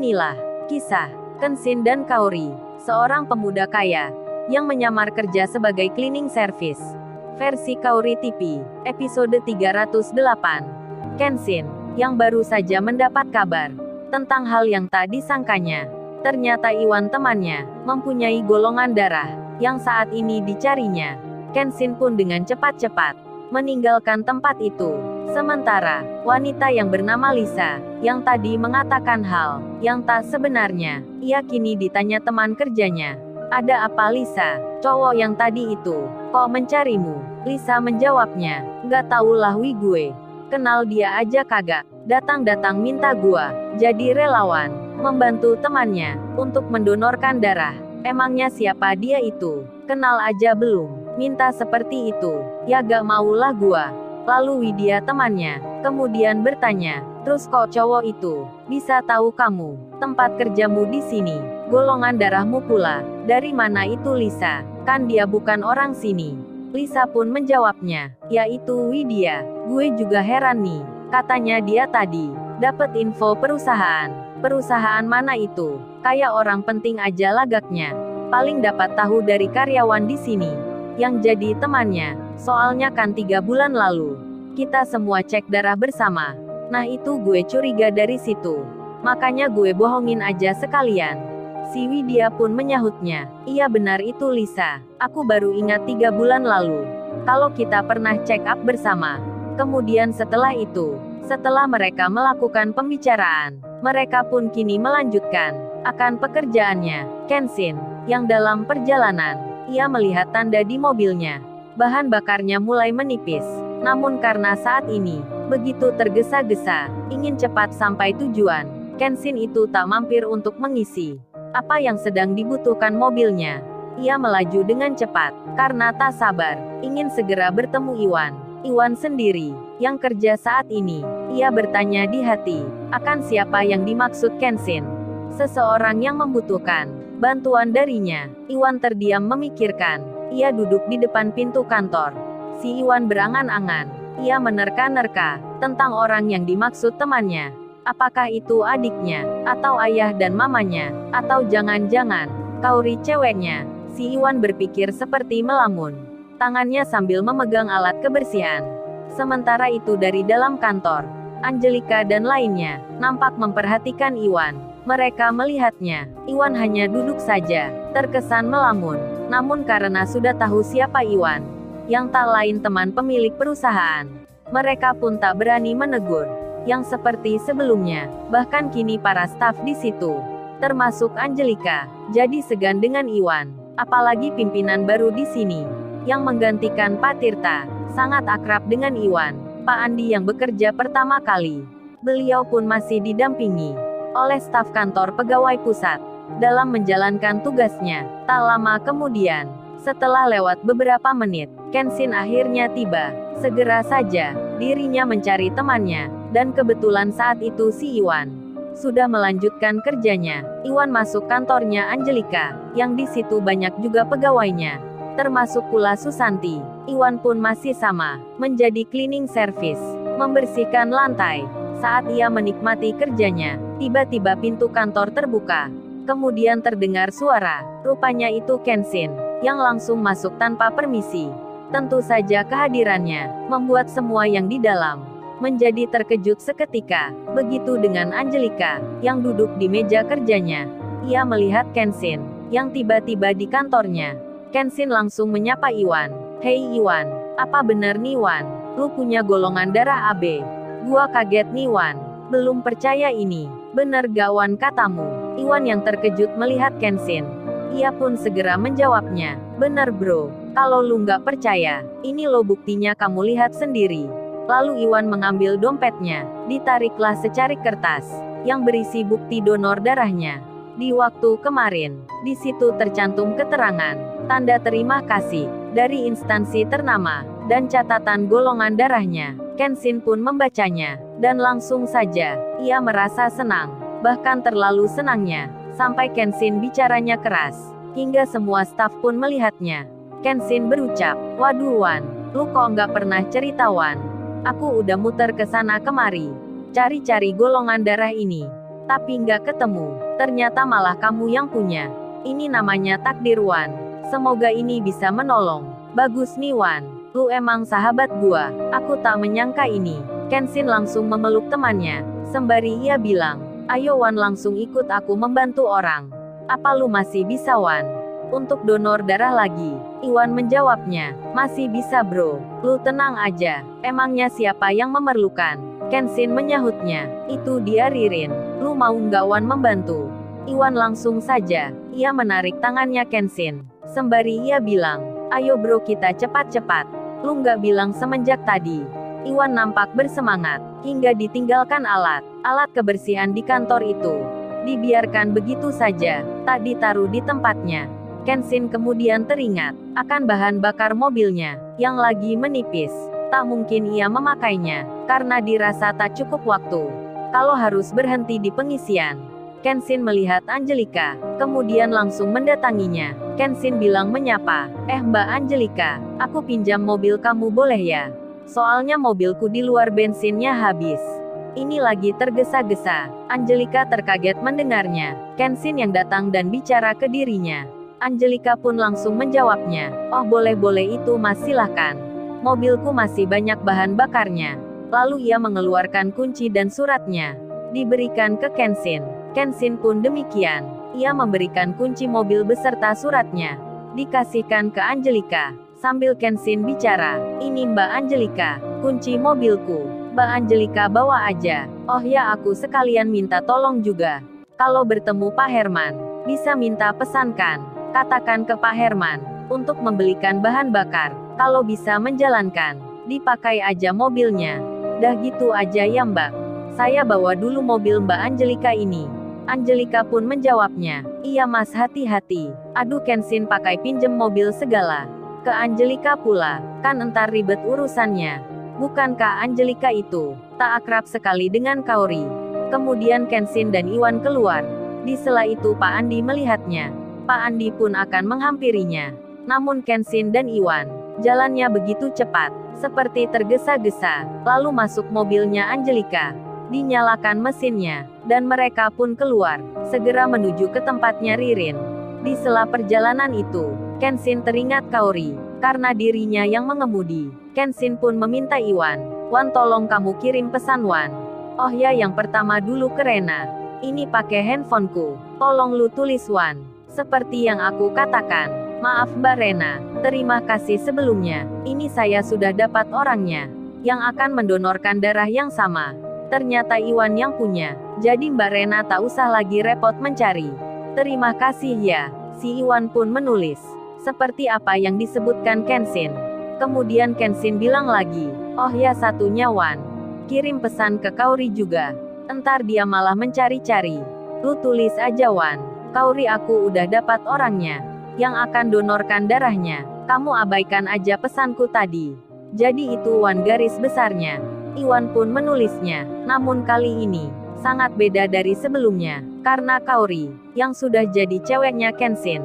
Inilah kisah Kenshin dan Kaori, seorang pemuda kaya yang menyamar kerja sebagai cleaning service. Versi Kaori TV, episode 308. Kenshin, yang baru saja mendapat kabar tentang hal yang tak disangkanya. Ternyata Iwan temannya mempunyai golongan darah yang saat ini dicarinya. Kenshin pun dengan cepat-cepat meninggalkan tempat itu. Sementara, wanita yang bernama Lisa, yang tadi mengatakan hal yang tak sebenarnya, ia kini ditanya teman kerjanya. Ada apa Lisa? Cowok yang tadi itu, kok mencarimu? Lisa menjawabnya, gak taulah wi gue. Kenal dia aja kagak. Datang-datang minta gua jadi relawan, membantu temannya untuk mendonorkan darah. Emangnya siapa dia itu? Kenal aja belum? Minta seperti itu. Ya gak maulah gua. Lalu Widya temannya kemudian bertanya, terus kok cowok itu bisa tahu kamu tempat kerjamu di sini? Golongan darahmu pula. Dari mana itu Lisa? Kan dia bukan orang sini. Lisa pun menjawabnya, yaitu Widya. Gue juga heran nih. Katanya dia tadi dapat info perusahaan. Perusahaan mana itu? Kayak orang penting aja lagaknya. Paling dapat tahu dari karyawan di sini yang jadi temannya. Soalnya kan 3 bulan lalu kita semua cek darah bersama. Nah itu gue curiga dari situ. Makanya gue bohongin aja sekalian. Si Widya pun menyahutnya, iya benar itu Lisa. Aku baru ingat 3 bulan lalu kalau kita pernah check up bersama. Kemudian setelah itu, setelah mereka melakukan pembicaraan, mereka pun kini melanjutkan akan pekerjaannya. Kenshin, yang dalam perjalanan, ia melihat tanda di mobilnya. Bahan bakarnya mulai menipis. Namun karena saat ini begitu tergesa-gesa, ingin cepat sampai tujuan, Kenshin itu tak mampir untuk mengisi apa yang sedang dibutuhkan mobilnya. Ia melaju dengan cepat, karena tak sabar, ingin segera bertemu Iwan. Iwan sendiri, yang kerja saat ini. Ia bertanya di hati, akan siapa yang dimaksud Kenshin? Seseorang yang membutuhkan bantuan darinya. Iwan terdiam memikirkan. Ia duduk di depan pintu kantor. Si Iwan berangan-angan. Ia menerka-nerka tentang orang yang dimaksud temannya. Apakah itu adiknya, atau ayah dan mamanya, atau jangan-jangan Kaori ceweknya? Si Iwan berpikir seperti melamun. Tangannya sambil memegang alat kebersihan. Sementara itu dari dalam kantor, Angelika dan lainnya nampak memperhatikan Iwan. Mereka melihatnya. Iwan hanya duduk saja, terkesan melamun. Namun karena sudah tahu siapa Iwan, yang tak lain teman pemilik perusahaan, mereka pun tak berani menegur. Yang seperti sebelumnya, bahkan kini para staf di situ, termasuk Angelika, jadi segan dengan Iwan. Apalagi pimpinan baru di sini, yang menggantikan Pak Tirta, sangat akrab dengan Iwan. Pak Andi yang bekerja pertama kali, beliau pun masih didampingi oleh staf kantor pegawai pusat dalam menjalankan tugasnya. Tak lama kemudian, setelah lewat beberapa menit, Kenshin akhirnya tiba. Segera saja, dirinya mencari temannya, dan kebetulan saat itu si Iwan sudah melanjutkan kerjanya. Iwan masuk kantornya Angelika, yang di situ banyak juga pegawainya, termasuk pula Susanti. Iwan pun masih sama, menjadi cleaning service, membersihkan lantai. Saat ia menikmati kerjanya, tiba-tiba pintu kantor terbuka. Kemudian terdengar suara, rupanya itu Kenshin, yang langsung masuk tanpa permisi. Tentu saja kehadirannya membuat semua yang di dalam menjadi terkejut seketika. Begitu dengan Angelika, yang duduk di meja kerjanya. Ia melihat Kenshin, yang tiba-tiba di kantornya. Kenshin langsung menyapa Iwan. Hei Iwan, apa bener nih Wan? Lu punya golongan darah AB? Gua kaget nih Wan, belum percaya ini. Bener gak Wan katamu? Iwan yang terkejut melihat Kenshin. Ia pun segera menjawabnya. Bener bro, kalau lu nggak percaya, ini lo buktinya kamu lihat sendiri. Lalu Iwan mengambil dompetnya, ditariklah secarik kertas yang berisi bukti donor darahnya. Di waktu kemarin, di situ tercantum keterangan, tanda terima kasih dari instansi ternama, dan catatan golongan darahnya. Kenshin pun membacanya, dan langsung saja, ia merasa senang. Bahkan terlalu senangnya, sampai Kenshin bicaranya keras, hingga semua staf pun melihatnya. Kenshin berucap, waduh Wan, lu kok nggak pernah cerita Wan? Aku udah muter ke sana kemari, cari-cari golongan darah ini. Tapi nggak ketemu. Ternyata malah kamu yang punya. Ini namanya takdir Wan. Semoga ini bisa menolong. Bagus nih Wan. Lu emang sahabat gua. Aku tak menyangka ini. Kenshin langsung memeluk temannya. Sembari ia bilang, ayo Wan langsung ikut aku membantu orang. Apa lu masih bisa Wan? Untuk donor darah lagi. Iwan menjawabnya, masih bisa bro. Lu tenang aja. Emangnya siapa yang memerlukan? Kenshin menyahutnya, itu dia Ririn. Lu mau nggak Wan membantu? Iwan langsung saja. Ia menarik tangannya Kenshin. Sembari ia bilang, ayo bro kita cepat-cepat. Lu nggak bilang semenjak tadi. Iwan nampak bersemangat, hingga ditinggalkan alat kebersihan di kantor itu. Dibiarkan begitu saja, tak ditaruh di tempatnya. Kenshin kemudian teringat akan bahan bakar mobilnya, yang lagi menipis. Tak mungkin ia memakainya, karena dirasa tak cukup waktu. Kalau harus berhenti di pengisian. Kenshin melihat Angelika, kemudian langsung mendatanginya. Kenshin bilang menyapa, Mbak Angelika, aku pinjam mobil kamu boleh ya? Soalnya mobilku di luar bensinnya habis. Ini lagi tergesa-gesa. Angelika terkaget mendengarnya. Kenshin yang datang dan bicara ke dirinya. Angelika pun langsung menjawabnya, oh boleh-boleh itu mas silahkan. Mobilku masih banyak bahan bakarnya. Lalu ia mengeluarkan kunci dan suratnya. Diberikan ke Kenshin. Kenshin pun demikian. Ia memberikan kunci mobil beserta suratnya. Dikasihkan ke Angelika. Sambil Kenshin bicara, ini Mbak Angelika, kunci mobilku. Mbak Angelika bawa aja. Oh ya aku sekalian minta tolong juga. Kalau bertemu Pak Herman, bisa minta pesankan. Katakan ke Pak Herman, untuk membelikan bahan bakar. Kalau bisa menjalankan, dipakai aja mobilnya. Dah gitu aja ya Mbak. Saya bawa dulu mobil Mbak Angelika ini. Angelika pun menjawabnya, iya mas hati-hati. Aduh Kenshin pakai pinjem mobil segala. Ke Angelika pula, kan entar ribet urusannya. Bukankah Angelika itu tak akrab sekali dengan Kaori? Kemudian Kenshin dan Iwan keluar. Di sela itu Pak Andi melihatnya. Pak Andi pun akan menghampirinya. Namun Kenshin dan Iwan, jalannya begitu cepat, seperti tergesa-gesa, lalu masuk mobilnya Angelika. Dinyalakan mesinnya, dan mereka pun keluar, segera menuju ke tempatnya Ririn. Di sela perjalanan itu, Kenshin teringat Kaori, karena dirinya yang mengemudi. Kenshin pun meminta Iwan, Wan tolong kamu kirim pesan Wan. Oh ya yang pertama dulu ke Rena. Ini pakai handphoneku, tolong lu tulis Wan. Seperti yang aku katakan. Maaf Mbak Rena, terima kasih sebelumnya. Ini saya sudah dapat orangnya, yang akan mendonorkan darah yang sama. Ternyata Iwan yang punya, jadi Mbak Rena tak usah lagi repot mencari. Terima kasih ya. Si Iwan pun menulis, seperti apa yang disebutkan Kenshin. Kemudian Kenshin bilang lagi, oh ya satunya Wan. Kirim pesan ke Kaori juga. Entar dia malah mencari-cari. Lu tulis aja Wan. Kaori aku udah dapat orangnya, yang akan donorkan darahnya. Kamu abaikan aja pesanku tadi. Jadi itu Wan garis besarnya. Iwan pun menulisnya, namun kali ini, sangat beda dari sebelumnya, karena Kaori, yang sudah jadi ceweknya Kenshin.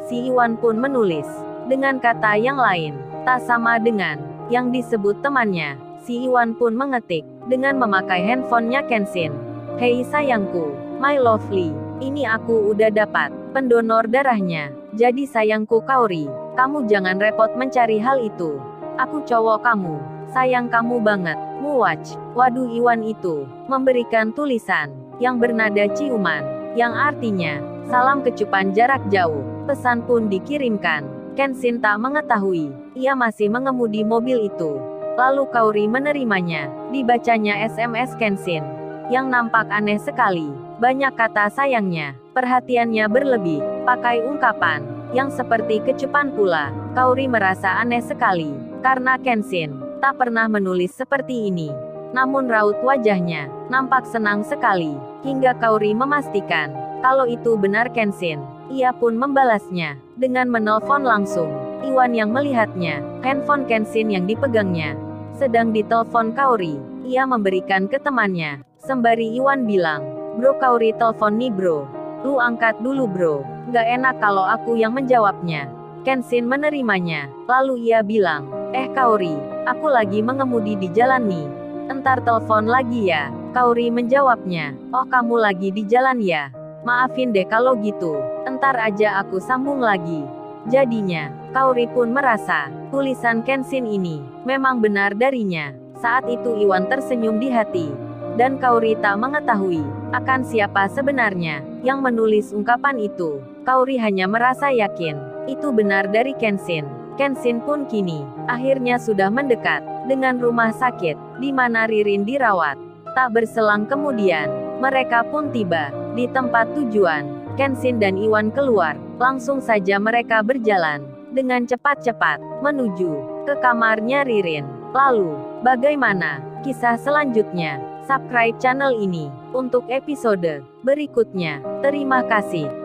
Si Iwan pun menulis, dengan kata yang lain, tak sama dengan, yang disebut temannya. Si Iwan pun mengetik, dengan memakai handphonenya Kenshin. Hei sayangku, my lovely, ini aku udah dapat, pendonor darahnya. Jadi sayangku Kaori, kamu jangan repot mencari hal itu. Aku cowok kamu, sayang kamu banget. Muwach. Waduh Iwan itu memberikan tulisan yang bernada ciuman, yang artinya salam kecupan jarak jauh. Pesan pun dikirimkan. Kenshin tak mengetahui, ia masih mengemudi mobil itu. Lalu Kaori menerimanya. Dibacanya SMS Kenshin, yang nampak aneh sekali. Banyak kata sayangnya, perhatiannya berlebih, pakai ungkapan yang seperti kecupan pula. Kaori merasa aneh sekali, karena Kenshin tak pernah menulis seperti ini. Namun raut wajahnya nampak senang sekali, hingga Kaori memastikan kalau itu benar Kenshin. Ia pun membalasnya dengan menelpon langsung. Iwan yang melihatnya, handphone Kenshin yang dipegangnya sedang ditelepon Kaori. Ia memberikan ke temannya, sembari Iwan bilang, bro Kaori telepon nih bro. Lu angkat dulu bro, nggak enak kalau aku yang menjawabnya. Kenshin menerimanya, lalu ia bilang, Kaori, aku lagi mengemudi di jalan nih. Entar telepon lagi ya. Kaori menjawabnya. Oh, kamu lagi di jalan ya? Maafin deh kalau gitu. Entar aja aku sambung lagi. Jadinya, Kaori pun merasa, tulisan Kenshin ini, memang benar darinya. Saat itu Iwan tersenyum di hati. Dan Kaori tak mengetahui, akan siapa sebenarnya, yang menulis ungkapan itu. Kaori hanya merasa yakin, itu benar dari Kenshin. Kenshin pun kini, akhirnya sudah mendekat, dengan rumah sakit, di mana Ririn dirawat. Tak berselang kemudian, mereka pun tiba, di tempat tujuan. Kenshin dan Iwan keluar, langsung saja mereka berjalan, dengan cepat-cepat, menuju ke kamarnya Ririn. Lalu, bagaimana kisah selanjutnya? Subscribe channel ini, untuk episode berikutnya. Terima kasih.